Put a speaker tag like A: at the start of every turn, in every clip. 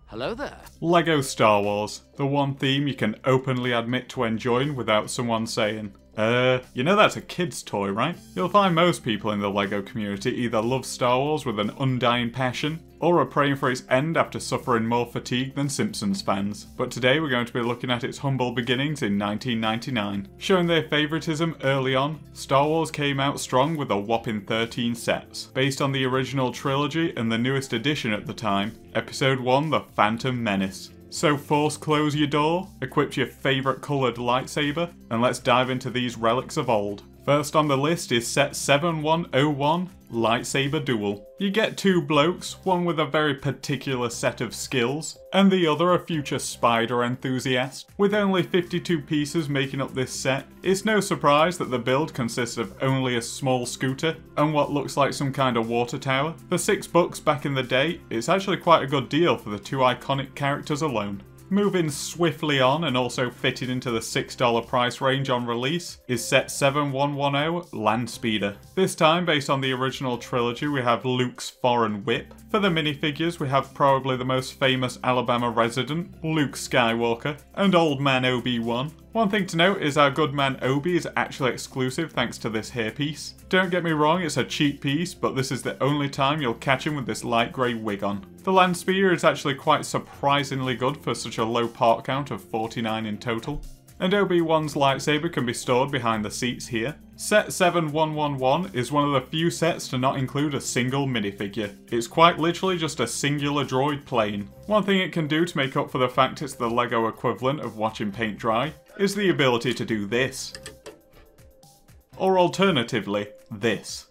A: Hello there.
B: Lego Star Wars, the one theme you can openly admit to enjoying without someone saying, you know that's a kid's toy, right? You'll find most people in the LEGO community either love Star Wars with an undying passion, or are praying for its end after suffering more fatigue than Simpsons fans. But today we're going to be looking at its humble beginnings in 1999. Showing their favouritism early on, Star Wars came out strong with a whopping 13 sets, based on the original trilogy and the newest addition at the time, Episode 1 The Phantom Menace. So force close your door, equip your favourite coloured lightsaber, and let's dive into these relics of old. First on the list is set 7101, Lightsaber Duel. You get two blokes, one with a very particular set of skills, and the other a future spider enthusiast. With only 52 pieces making up this set, it's no surprise that the build consists of only a small scooter and what looks like some kind of water tower. For $6 back in the day, it's actually quite a good deal for the two iconic characters alone. Moving swiftly on and also fitting into the $6 price range on release is set 7110 Land Speeder. This time based on the original trilogy we have Luke's foreign whip. For the minifigures we have probably the most famous Alabama resident, Luke Skywalker, and Old Man Obi-Wan. One thing to note is our good man Obi is actually exclusive thanks to this hairpiece. Don't get me wrong, it's a cheap piece, but this is the only time you'll catch him with this light grey wig on. The Land Speeder is actually quite surprisingly good for such a low part count of 49 in total. And Obi-Wan's lightsaber can be stored behind the seats here. Set 7111 is one of the few sets to not include a single minifigure. It's quite literally just a singular droid plane. One thing it can do to make up for the fact it's the LEGO equivalent of watching paint dry is the ability to do this. Or alternatively, this.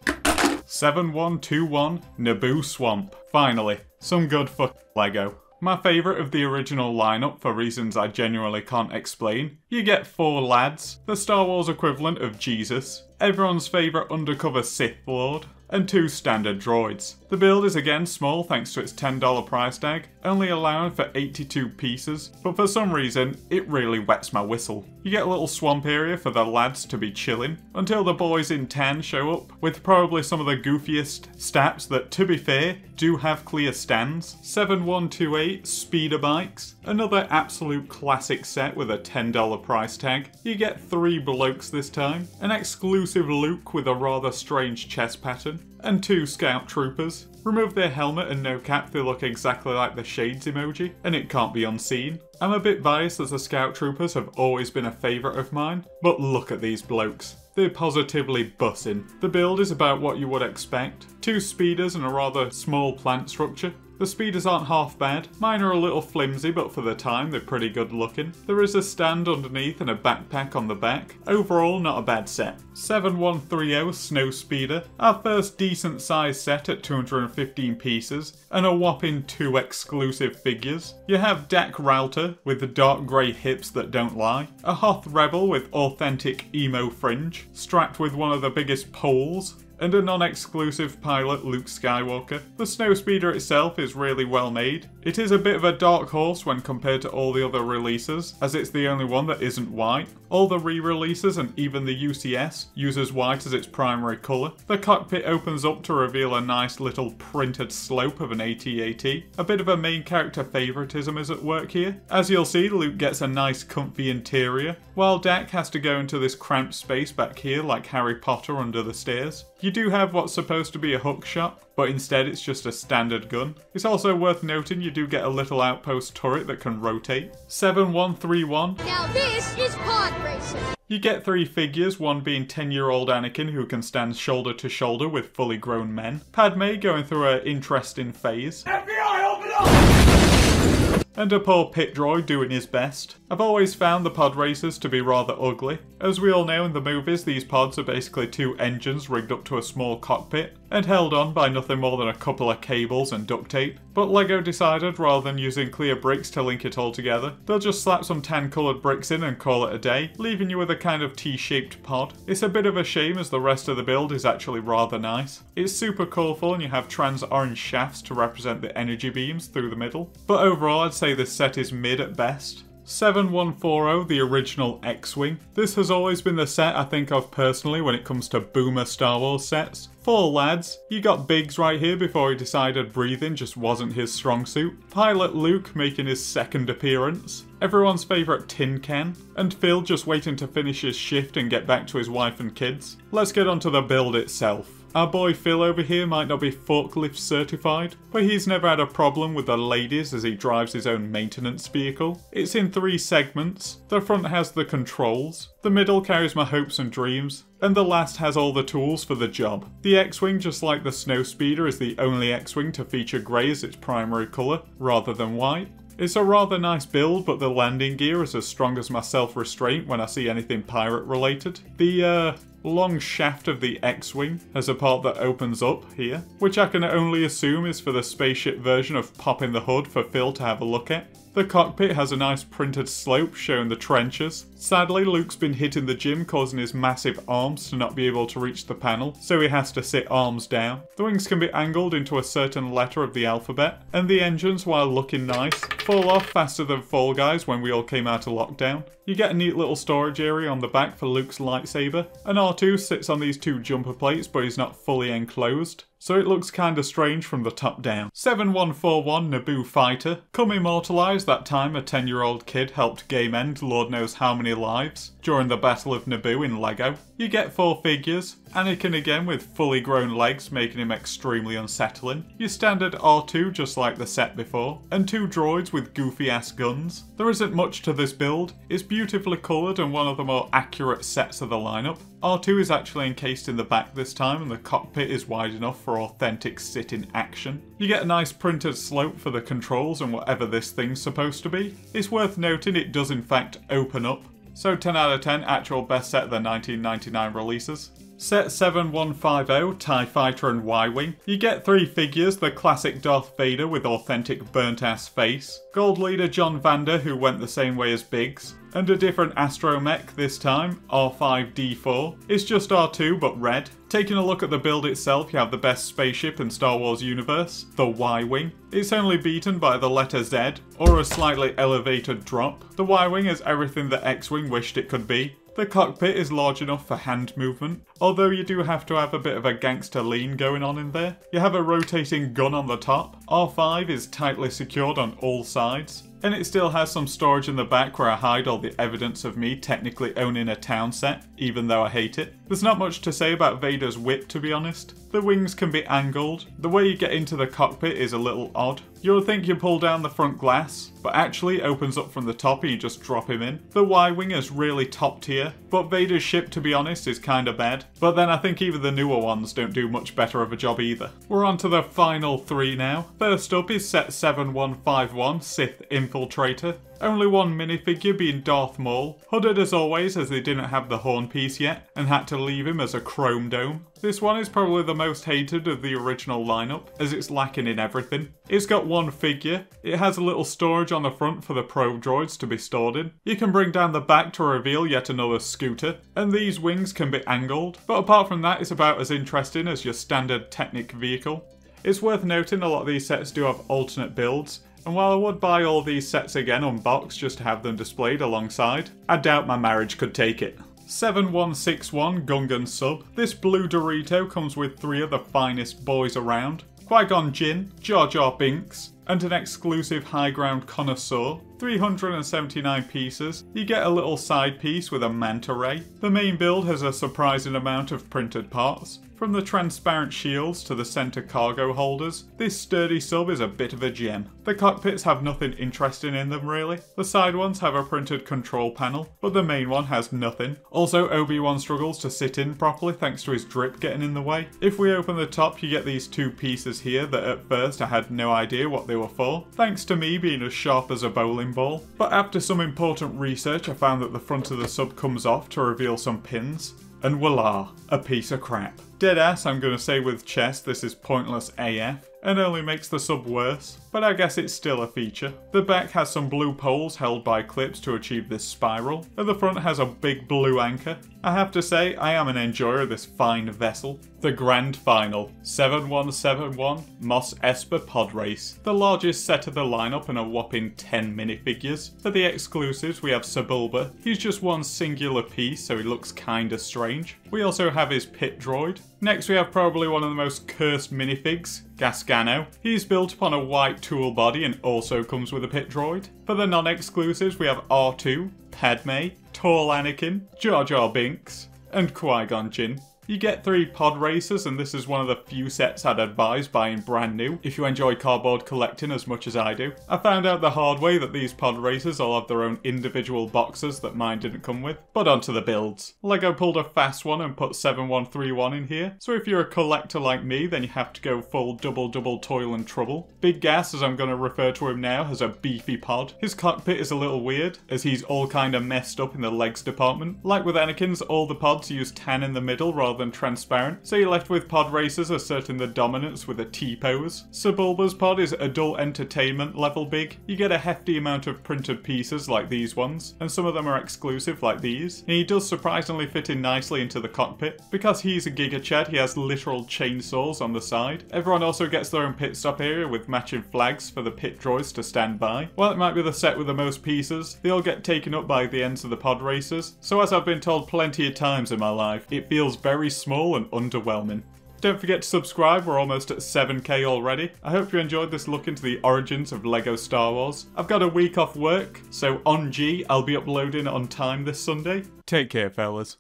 B: 7121 Naboo Swamp. Finally, some good LEGO. My favourite of the original lineup for reasons I genuinely can't explain. You get 4 lads, the Star Wars equivalent of Jesus, everyone's favourite undercover Sith Lord, and 2 standard droids. The build is again small thanks to its $10 price tag, only allowing for 82 pieces, but for some reason it really wets my whistle. You get a little swamp area for the lads to be chilling, until the boys in tan show up, with probably some of the goofiest stats that, to be fair, do have clear stands. 7128 Speeder Bikes, another absolute classic set with a $10 price tag. You get 3 blokes this time, an exclusive Luke with a rather strange chest pattern, and 2 scout troopers. Remove their helmet and no cap, they look exactly like the shades emoji, and it can't be unseen. I'm a bit biased as the scout troopers have always been a favourite of mine, but look at these blokes. They're positively bussing. The build is about what you would expect. 2 speeders and a rather small plant structure. The speeders aren't half bad. Mine are a little flimsy, but for the time they're pretty good looking. There is a stand underneath and a backpack on the back. Overall, not a bad set. 7130 Snow Speeder, our first decent sized set at 215 pieces, and a whopping 2 exclusive figures. You have Dak Rauter with the dark grey hips that don't lie, a Hoth Rebel with authentic emo fringe, strapped with one of the biggest poles, and a non-exclusive pilot, Luke Skywalker. The Snowspeeder itself is really well made. It is a bit of a dark horse when compared to all the other releases, as it's the only one that isn't white. All the re-releases and even the UCS uses white as its primary colour. The cockpit opens up to reveal a nice little printed slope of an AT-AT. A bit of a main character favouritism is at work here. As you'll see, Luke gets a nice comfy interior, while Dak has to go into this cramped space back here like Harry Potter under the stairs. You do have what's supposed to be a hook shop, but instead it's just a standard gun. It's also worth noting you do get a little outpost turret that can rotate. 7131.
C: Now this is pod racing.
B: You get 3 figures, one being 10-year-old Anakin who can stand shoulder to shoulder with fully grown men. Padme going through an interesting phase. FBI, open up! And a poor pit droid doing his best. I've always found the pod racers to be rather ugly. As we all know in the movies, these pods are basically 2 engines rigged up to a small cockpit and held on by nothing more than a couple of cables and duct tape. But LEGO decided rather than using clear bricks to link it all together, they'll just slap some tan coloured bricks in and call it a day, leaving you with a kind of T-shaped pod. It's a bit of a shame as the rest of the build is actually rather nice. It's super colourful and you have trans orange shafts to represent the energy beams through the middle. But overall I'd say this set is mid at best. 7140, the original X-Wing. This has always been the set I think of personally when it comes to boomer Star Wars sets. 4 lads. You got Biggs right here before he decided breathing just wasn't his strong suit. Pilot Luke making his second appearance. Everyone's favourite Tin Can. And Phil just waiting to finish his shift and get back to his wife and kids. Let's get onto the build itself. Our boy Phil over here might not be forklift certified, but he's never had a problem with the ladies as he drives his own maintenance vehicle. It's in 3 segments. The front has the controls, the middle carries my hopes and dreams, and the last has all the tools for the job. The X-Wing, just like the Snowspeeder, is the only X-Wing to feature grey as its primary colour, rather than white. It's a rather nice build, but the landing gear is as strong as my self-restraint when I see anything pirate related. The long shaft of the X-Wing has a part that opens up here, which I can only assume is for the spaceship version of popping the hood for Phil to have a look at. The cockpit has a nice printed slope showing the trenches. Sadly, Luke's been hit in the gym, causing his massive arms to not be able to reach the panel, so he has to sit arms down. The wings can be angled into a certain letter of the alphabet, and the engines, while looking nice, fall off faster than Fall Guys when we all came out of lockdown. You get a neat little storage area on the back for Luke's lightsaber, and R2 sits on these 2 jumper plates but he's not fully enclosed, so it looks kinda strange from the top down. 7141 Naboo Fighter. Come immortalised that time a 10-year-old kid helped game end Lord knows how many lives during the Battle of Naboo in LEGO. You get 4 figures, Anakin again with fully grown legs making him extremely unsettling. Your standard R2 just like the set before, and 2 droids with goofy ass guns. There isn't much to this build, it's beautifully coloured and one of the more accurate sets of the lineup. R2 is actually encased in the back this time and the cockpit is wide enough for authentic sit-in action. You get a nice printed slope for the controls and whatever this thing's supposed to be. It's worth noting it does in fact open up. So 10 out of 10, actual best set of the 1999 releases. Set 7150, TIE Fighter and Y-Wing. You get 3 figures, the classic Darth Vader with authentic burnt-ass face, Gold Leader John Vander who went the same way as Biggs, and a different astromech this time, R5-D4. It's just R2 but red. Taking a look at the build itself, you have the best spaceship in Star Wars universe, the Y-Wing. It's only beaten by the letter Z, or a slightly elevated drop. The Y-Wing is everything the X-Wing wished it could be. The cockpit is large enough for hand movement, although you do have to have a bit of a gangster lean going on in there. You have a rotating gun on the top. R5 is tightly secured on all sides. And it still has some storage in the back where I hide all the evidence of me technically owning a town set, even though I hate it. There's not much to say about Vader's whip, to be honest. The wings can be angled. The way you get into the cockpit is a little odd. You'll think you pull down the front glass, but actually it opens up from the top and you just drop him in. The Y-Wing is really top tier, but Vader's ship, to be honest, is kinda bad. But then I think even the newer ones don't do much better of a job either. We're on to the final 3 now. First up is set 7151, Sith Infiltrator. Only 1 minifigure being Darth Maul, hooded as always as they didn't have the horn piece yet and had to leave him as a chrome dome. This one is probably the most hated of the original lineup as it's lacking in everything. It's got 1 figure, it has a little storage on the front for the probe droids to be stored in. You can bring down the back to reveal yet another scooter, and these wings can be angled, but apart from that it's about as interesting as your standard Technic vehicle. It's worth noting a lot of these sets do have alternate builds, and while I would buy all these sets again unboxed just to have them displayed alongside, I doubt my marriage could take it. 7161 Gungan Sub. This blue Dorito comes with 3 of the finest boys around. Qui-Gon Jinn, Jar Jar Binks, and an exclusive high ground connoisseur. 379 pieces. You get a little side piece with a manta ray. The main build has a surprising amount of printed parts. From the transparent shields to the center cargo holders, this sturdy sub is a bit of a gem. The cockpits have nothing interesting in them really. The side ones have a printed control panel, but the main one has nothing. Also, Obi-Wan struggles to sit in properly thanks to his drip getting in the way. If we open the top, you get these 2 pieces here that at first I had no idea what they were for, thanks to me being as sharp as a bowling ball. But after some important research, I found that the front of the sub comes off to reveal some pins, and voila, a piece of crap. Deadass, I'm gonna say with chest, this is pointless AF, and only makes the sub worse, but I guess it's still a feature. The back has some blue poles held by clips to achieve this spiral, and the front has a big blue anchor. I have to say, I am an enjoyer of this fine vessel. The grand final, 7171 Mos Esper Pod Race, the largest set of the lineup and a whopping 10 minifigures. For the exclusives we have Sebulba, he's just one singular piece so he looks kinda strange. We also have his pit droid. Next we have probably one of the most cursed minifigs, Gasgano. He's built upon a white tool body and also comes with a pit droid. For the non-exclusives we have R2, Padme, Tall Anakin, Jar Jar Binks, and Qui-Gon Jinn. You get 3 pod racers, and this is one of the few sets I'd advise buying brand new if you enjoy cardboard collecting as much as I do. I found out the hard way that these pod racers all have their own individual boxes that mine didn't come with. But onto the builds. Lego pulled a fast one and put 7131 in here, so if you're a collector like me then you have to go full double toil and trouble. Big Gas, as I'm going to refer to him now, has a beefy pod. His cockpit is a little weird, as he's all kinda messed up in the legs department. Like with Anakin's, all the pods use tan in the middle rather than transparent, so you're left with pod racers asserting the dominance with a T-pose. Sebulba's pod is adult entertainment level big. You get a hefty amount of printed pieces like these ones, and some of them are exclusive like these. And he does surprisingly fit in nicely into the cockpit. Because he's a Giga Chad, he has literal chainsaws on the side. Everyone also gets their own pit stop area with matching flags for the pit droids to stand by. While it might be the set with the most pieces, they all get taken up by the ends of the pod racers. So as I've been told plenty of times in my life, it feels very small and underwhelming. Don't forget to subscribe, we're almost at 7k already. I hope you enjoyed this look into the origins of LEGO Star Wars. I've got a week off work, so on G, I'll be uploading on time this Sunday. Take care, fellas.